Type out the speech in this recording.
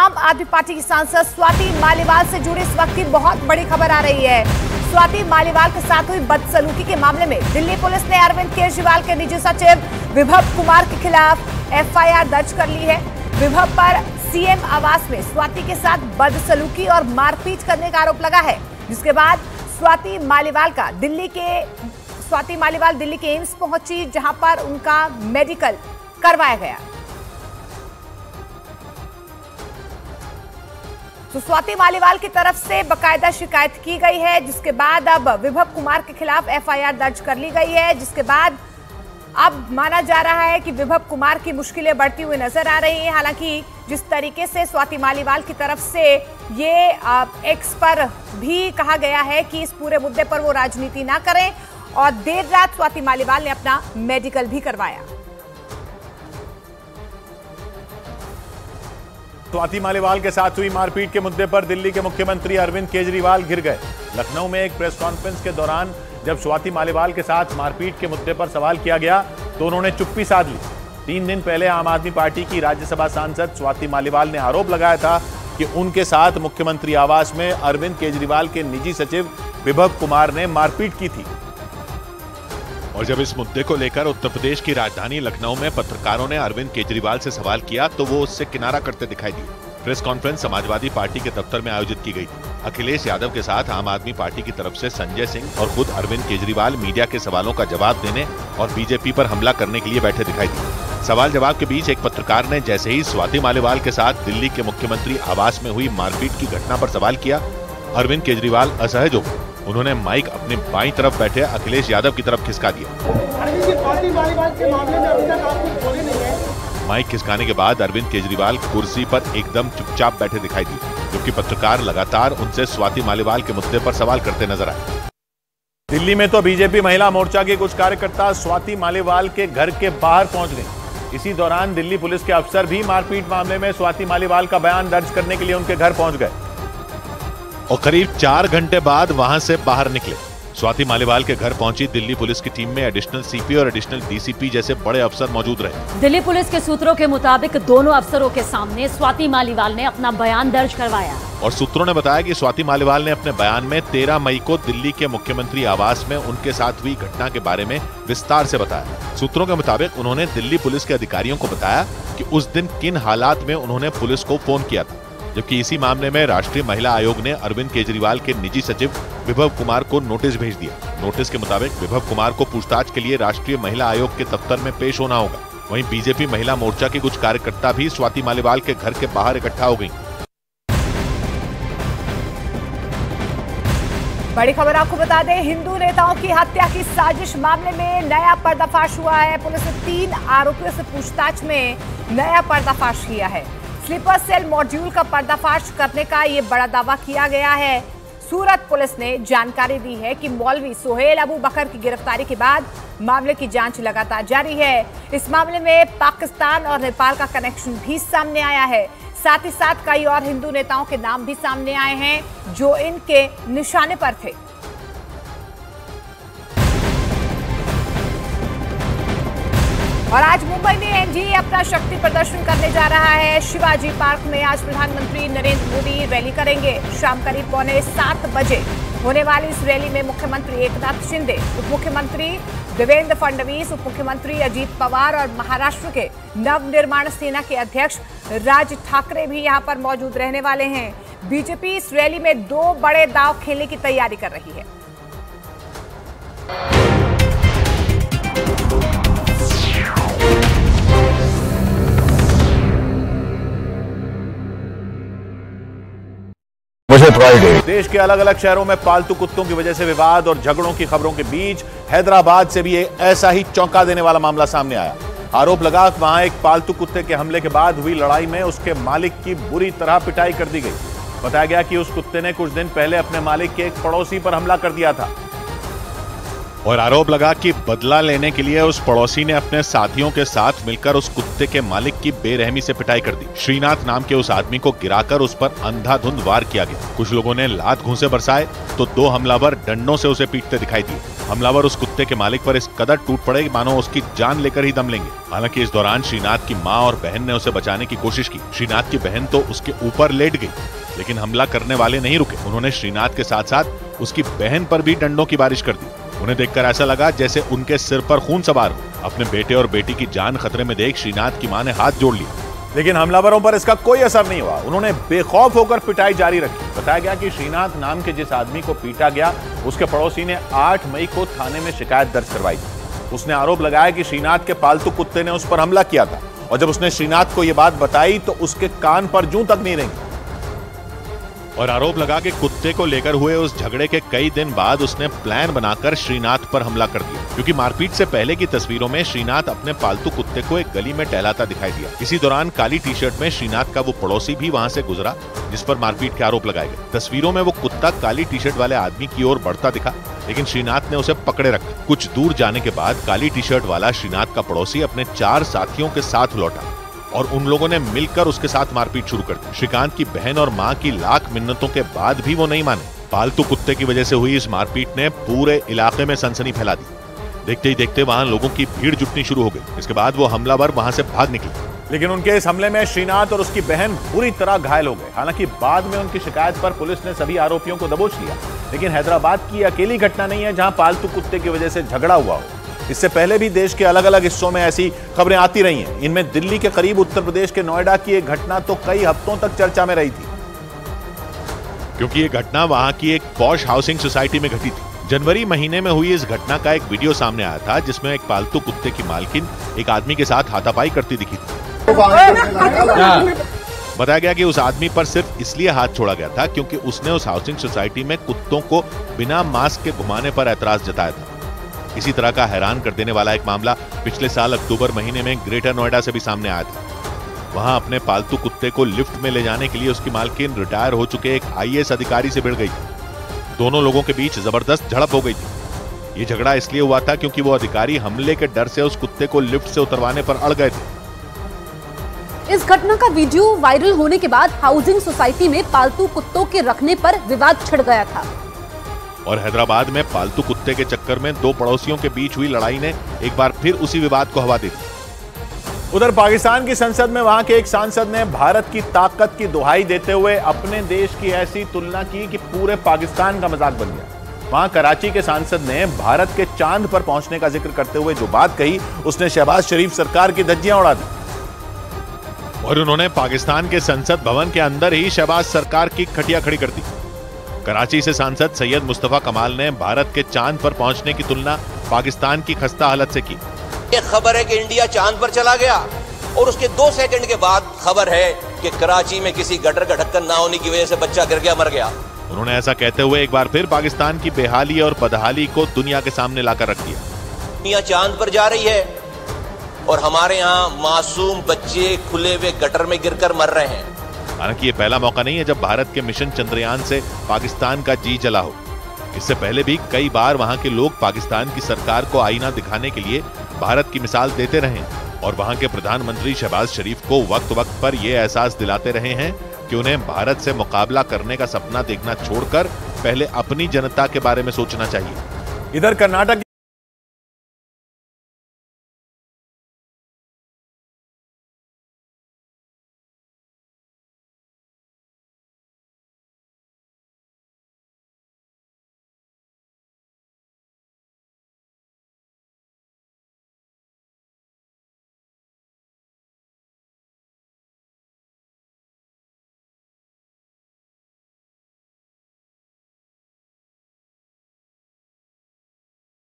आम आदमी पार्टी की सांसद स्वाति मालीवाल से जुड़ी इस वक्त की बहुत बड़ी खबर आ रही है। स्वाति मालीवाल के साथ हुई बदसलूकी के मामले में दिल्ली पुलिस ने अरविंद केजरीवाल के निजी सचिव विभव कुमार के खिलाफ एफआईआर दर्ज कर ली है। विभव पर सीएम आवास में स्वाति के साथ बदसलूकी और मारपीट करने का आरोप लगा है, जिसके बाद स्वाति मालीवाल दिल्ली के एम्स पहुंची, जहां पर उनका मेडिकल करवाया गया। तो स्वाति मालीवाल की तरफ से बकायदा शिकायत की गई है, जिसके बाद अब विभव कुमार के खिलाफ एफआईआर दर्ज कर ली गई है, जिसके बाद अब माना जा रहा है कि विभव कुमार की मुश्किलें बढ़ती हुई नजर आ रही हैं। हालांकि जिस तरीके से स्वाति मालीवाल की तरफ से ये एक्स पर भी कहा गया है कि इस पूरे मुद्दे पर वो राजनीति ना करें, और देर रात स्वाति मालीवाल ने अपना मेडिकल भी करवाया। स्वाति मालीवाल के साथ हुई मारपीट के मुद्दे पर दिल्ली के मुख्यमंत्री अरविंद केजरीवाल घिर गए। लखनऊ में एक प्रेस कॉन्फ्रेंस के दौरान जब स्वाति मालीवाल के साथ मारपीट के मुद्दे पर सवाल किया गया तो उन्होंने चुप्पी साध ली। 3 दिन पहले आम आदमी पार्टी की राज्यसभा सांसद स्वाति मालीवाल ने आरोप लगाया था कि उनके साथ मुख्यमंत्री आवास में अरविंद केजरीवाल के निजी सचिव विभव कुमार ने मारपीट की थी। और जब इस मुद्दे को लेकर उत्तर प्रदेश की राजधानी लखनऊ में पत्रकारों ने अरविंद केजरीवाल से सवाल किया तो वो उससे किनारा करते दिखाई दिए। प्रेस कॉन्फ्रेंस समाजवादी पार्टी के दफ्तर में आयोजित की गई थी। अखिलेश यादव के साथ आम आदमी पार्टी की तरफ से संजय सिंह और खुद अरविंद केजरीवाल मीडिया के सवालों का जवाब देने और बीजेपी पर हमला करने के लिए बैठे दिखाई दिए। सवाल जवाब के बीच एक पत्रकार ने जैसे ही स्वाति मालीवाल के साथ दिल्ली के मुख्यमंत्री आवास में हुई मारपीट की घटना पर सवाल किया, अरविंद केजरीवाल असहज हो गए। उन्होंने माइक अपने बाईं तरफ बैठे अखिलेश यादव की तरफ खिसका दिया। माइक खिसकाने के बाद अरविंद केजरीवाल कुर्सी पर एकदम चुपचाप बैठे दिखाई दिए, जबकि पत्रकार लगातार उनसे स्वाति मालीवाल के मुद्दे पर सवाल करते नजर आए। दिल्ली में तो बीजेपी महिला मोर्चा के कुछ कार्यकर्ता स्वाति मालीवाल के घर के बाहर पहुंच गए। इसी दौरान दिल्ली पुलिस के अफसर भी मारपीट मामले में स्वाति मालीवाल का बयान दर्ज करने के लिए उनके घर पहुंच गए और करीब 4 घंटे बाद वहां से बाहर निकले। स्वाति मालीवाल के घर पहुंची दिल्ली पुलिस की टीम में एडिशनल सीपी और एडिशनल डीसीपी जैसे बड़े अफसर मौजूद रहे। दिल्ली पुलिस के सूत्रों के मुताबिक दोनों अफसरों के सामने स्वाति मालीवाल ने अपना बयान दर्ज करवाया। और सूत्रों ने बताया कि स्वाति मालीवाल ने अपने बयान में 13 मई को दिल्ली के मुख्यमंत्री आवास में उनके साथ हुई घटना के बारे में विस्तार से बताया। सूत्रों के मुताबिक उन्होंने दिल्ली पुलिस के अधिकारियों को बताया कि उस दिन किन हालात में उन्होंने पुलिस को फोन किया था, जबकि इसी मामले में राष्ट्रीय महिला आयोग ने अरविंद केजरीवाल के निजी सचिव विभव कुमार को नोटिस भेज दिया। नोटिस के मुताबिक विभव कुमार को पूछताछ के लिए राष्ट्रीय महिला आयोग के दफ्तर में पेश होना होगा। वहीं बीजेपी महिला मोर्चा के कुछ कार्यकर्ता भी स्वाति मालीवाल के घर के बाहर इकट्ठा हो गई। बड़ी खबर आपको बता दें, हिंदू नेताओं की हत्या की साजिश मामले में नया पर्दाफाश हुआ है। पुलिस ने 3 आरोपियों से पूछताछ में नया पर्दाफाश किया है। स्लीपर सेल मॉड्यूल का पर्दाफाश करने का ये बड़ा दावा किया गया है। सूरत पुलिस ने जानकारी दी है कि मौलवी सोहेल अबू बकर की गिरफ्तारी के बाद मामले की जांच लगातार जारी है। इस मामले में पाकिस्तान और नेपाल का कनेक्शन भी सामने आया है। साथ ही साथ कई और हिंदू नेताओं के नाम भी सामने आए हैं जो इनके निशाने पर थे। और आज मुंबई में एनडीए अपना शक्ति प्रदर्शन करने जा रहा है। शिवाजी पार्क में आज प्रधानमंत्री नरेंद्र मोदी रैली करेंगे। शाम करीब 6:45 बजे होने वाली इस रैली में मुख्यमंत्री एकनाथ शिंदे, उप मुख्यमंत्री देवेंद्र फडणवीस, उप मुख्यमंत्री अजीत पवार और महाराष्ट्र के नवनिर्माण सेना के अध्यक्ष राज ठाकरे भी यहां पर मौजूद रहने वाले हैं। बीजेपी इस रैली में 2 बड़े दांव खेलने की तैयारी कर रही है। देश के अलग अलग शहरों में पालतू कुत्तों की वजह से विवाद और झगड़ों की खबरों के बीच हैदराबाद से भी ऐसा ही चौंका देने वाला मामला सामने आया। आरोप लगा कि वहां एक पालतू कुत्ते के हमले के बाद हुई लड़ाई में उसके मालिक की बुरी तरह पिटाई कर दी गई। बताया गया कि उस कुत्ते ने कुछ दिन पहले अपने मालिक के एक पड़ोसी पर हमला कर दिया था। और आरोप लगा कि बदला लेने के लिए उस पड़ोसी ने अपने साथियों के साथ मिलकर उस कुत्ते के मालिक की बेरहमी से पिटाई कर दी। श्रीनाथ नाम के उस आदमी को गिराकर उस पर अंधाधुंध वार किया गया। कुछ लोगों ने लात घूंसे बरसाए तो 2 हमलावर डंडों से उसे पीटते दिखाई दिए। हमलावर उस कुत्ते के मालिक पर इस कदर टूट पड़े मानो उसकी जान लेकर ही दम लेंगे। हालांकि इस दौरान श्रीनाथ की मां और बहन ने उसे बचाने की कोशिश की। श्रीनाथ की बहन तो उसके ऊपर लेट गई, लेकिन हमला करने वाले नहीं रुके। उन्होंने श्रीनाथ के साथ साथ उसकी बहन पर भी डंडों की बारिश कर दी। उन्हें देखकर ऐसा लगा जैसे उनके सिर पर खून सवार हो। अपने बेटे और बेटी की जान खतरे में देख श्रीनाथ की मां ने हाथ जोड़ लिया, लेकिन हमलावरों पर इसका कोई असर नहीं हुआ। उन्होंने बेखौफ होकर पिटाई जारी रखी। बताया गया कि श्रीनाथ नाम के जिस आदमी को पीटा गया, उसके पड़ोसी ने 8 मई को थाने में शिकायत दर्ज करवाई थी। उसने आरोप लगाया कि श्रीनाथ के पालतू कुत्ते ने उस पर हमला किया था, और जब उसने श्रीनाथ को यह बात बताई तो उसके कान पर जूं तक नहीं रेंगी। और आरोप लगा कि कुत्ते को लेकर हुए उस झगड़े के कई दिन बाद उसने प्लान बनाकर श्रीनाथ पर हमला कर दिया, क्योंकि मारपीट से पहले की तस्वीरों में श्रीनाथ अपने पालतू कुत्ते को एक गली में टहलाता दिखाई दिया। इसी दौरान काली टी शर्ट में श्रीनाथ का वो पड़ोसी भी वहां से गुजरा जिस पर मारपीट के आरोप लगाए गए। तस्वीरों में वो कुत्ता काली टी शर्ट वाले आदमी की ओर बढ़ता दिखा, लेकिन श्रीनाथ ने उसे पकड़े रखा। कुछ दूर जाने के बाद काली टी शर्ट वाला श्रीनाथ का पड़ोसी अपने 4 साथियों के साथ लौटा और उन लोगों ने मिलकर उसके साथ मारपीट शुरू कर दी। श्रीकांत की बहन और मां की लाख मिन्नतों के बाद भी वो नहीं माने। पालतू कुत्ते की वजह से हुई इस मारपीट ने पूरे इलाके में सनसनी फैला दी। देखते ही देखते वहां लोगों की भीड़ जुटनी शुरू हो गई। इसके बाद वो हमलावर वहां से भाग निकले, लेकिन उनके इस हमले में श्रीनाथ और उसकी बहन बुरी तरह घायल हो गए। हालांकि बाद में उनकी शिकायत पर पुलिस ने सभी आरोपियों को दबोच लिया। लेकिन हैदराबाद की अकेली घटना नहीं है जहां पालतू कुत्ते की वजह से झगड़ा हुआ हो। इससे पहले भी देश के अलग अलग हिस्सों में ऐसी खबरें आती रही हैं। इनमें दिल्ली के करीब उत्तर प्रदेश के नोएडा की एक घटना तो कई हफ्तों तक चर्चा में रही थी, क्योंकि ये घटना वहां की एक पॉश हाउसिंग सोसाइटी में घटी थी। जनवरी महीने में हुई इस घटना का एक वीडियो सामने आया था जिसमें एक पालतू कुत्ते की मालकिन एक आदमी के साथ हाथापाई करती दिखी थी। बताया गया कि उस आदमी पर सिर्फ इसलिए हाथ छोड़ा गया था क्योंकि उसने उस हाउसिंग सोसाइटी में कुत्तों को बिना मास्क के घुमाने पर ऐतराज जताया था। इसी तरह का हैरान कर देने वाला एक मामला पिछले साल अक्टूबर महीने में ग्रेटर नोएडा से भी सामने आया था। वहां अपने पालतू कुत्ते को लिफ्ट में ले जाने के लिए उसकी मालकिन रिटायर हो चुके एक IAS अधिकारी से भिड़ गई। दोनों लोगों के बीच जबरदस्त झड़प हो गई थी। ये झगड़ा इसलिए हुआ था क्योंकि वो अधिकारी हमले के डर से उस कुत्ते को लिफ्ट से उतरवाने पर अड़ गए थे। इस घटना का वीडियो वायरल होने के बाद हाउसिंग सोसाइटी में पालतू कुत्तों के रखने पर विवाद छिड़ गया था। और हैदराबाद में पालतू कुत्ते के चक्कर में 2 पड़ोसियों के बीच हुई लड़ाई ने एक बार फिर उसी विवाद को हवा दे दी। उधर पाकिस्तान की संसद में वहां के एक सांसद ने भारत की ताकत की दुहाई देते हुए अपने देश की ऐसी तुलना की कि पूरे पाकिस्तान का मजाक बन गया। वहां कराची के सांसद ने भारत के चांद पर पहुंचने का जिक्र करते हुए जो बात कही, उसने शहबाज शरीफ सरकार की धज्जियां उड़ा दी। और उन्होंने पाकिस्तान के संसद भवन के अंदर ही शहबाज सरकार की खटिया खड़ी कर दी। कराची से सांसद सैयद मुस्तफा कमाल ने भारत के चांद पर पहुंचने की तुलना पाकिस्तान की खस्ता हालत से की। ये खबर है कि इंडिया चांद पर चला गया और उसके 2 सेकंड के बाद खबर है कि कराची में किसी गटर का ढक्कन ना होने की वजह से बच्चा गिर गया, मर गया। उन्होंने ऐसा कहते हुए एक बार फिर पाकिस्तान की बेहाली और बदहाली को दुनिया के सामने लाकर रख दिया। दुनिया चांद पर जा रही है और हमारे यहाँ मासूम बच्चे खुले हुए गटर में गिरकर मर रहे हैं। हालांकि ये पहला मौका नहीं है जब भारत के मिशन चंद्रयान से पाकिस्तान का जी जला हो। इससे पहले भी कई बार वहां के लोग पाकिस्तान की सरकार को आईना दिखाने के लिए भारत की मिसाल देते रहे और वहां के प्रधानमंत्री शहबाज शरीफ को वक्त वक्त पर यह एहसास दिलाते रहे हैं कि उन्हें भारत से मुकाबला करने का सपना देखना छोड़कर पहले अपनी जनता के बारे में सोचना चाहिए। इधर कर्नाटक